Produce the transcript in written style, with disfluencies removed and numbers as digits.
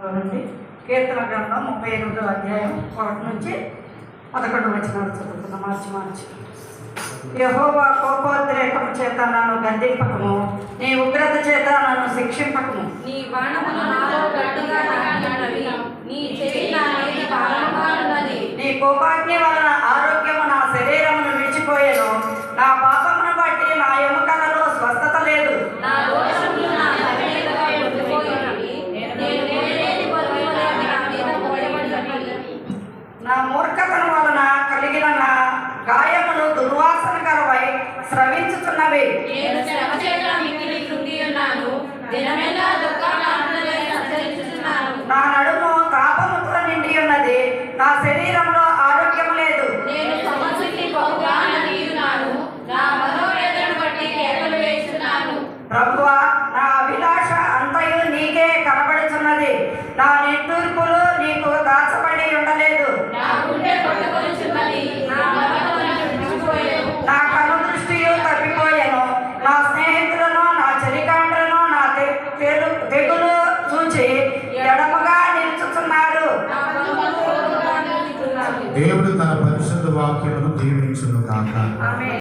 నుండి కీర్తన గ్రంథం 38వ అధ్యాయం 1 నుంచి 11 వచనాలు చదువుతున్న మార్చి యెహోవా కోపోద్రేకము చేత నన్ను గద్దింపకము, నీ ఉగ్రత చేత నన్ను శిక్షింపకము. నీ బాణములు నాలో గట్టిగా తాకినవి, నీ చెయ్యి నా మీద బలముగా ఉన్నది. నీ కోపాగ్ని వలన ఆరోగ్యము నా శరీరమును విడిచిపోయెను. నా పాపమును బట్టి నా ఎముకలలో స్వస్థత లేదు. నా దోషములు నా తల మీదగా ఉండిపోయినవి, నేను లేని బరువులే నా మీద మోయబడినవి. నా మూర్ఖతను వలన కలిగిన నా గాయములు దుర్వాసన కలవై స్రవించుతున్నవి. నేను శ్రమ చేత మిక్కిలి కృంగి ఉన్నాను, దినమెల్లా దుఃఖానందలై సంచరించుచున్నాను. నా నడుము తాపముతో నిండి ఉన్నది, నా శరీరంలో ఆరోగ్యం లేదు. నేను సమస్యకి బహుగా నలిగియున్నాను, నా మనోవేదనను బట్టి కేకలు వేస్తున్నాను. ప్రభువా, నా అభిలాష అంతయు నీకే కనబడుచున్నది. నా నిట్టూర్పులు నీకు దాచబడి ఉండలేదు. నా గుండె కొట్టుకొనుచున్నది, నా మనసు నన్ను విడిచిపోయెను. నా కను దృష్టియు తప్పిపోయెను. నా స్నేహితులను, నా చెలికాండ్రులను నా తెగులు చూచి ఎడమగా నిలుచుతున్నారు. నా మనసు కొట్టుకొనుచున్నది. దేవుడు తన పరిశుద్ధ వాక్యమును దీవించును గాక. ఆమేన్.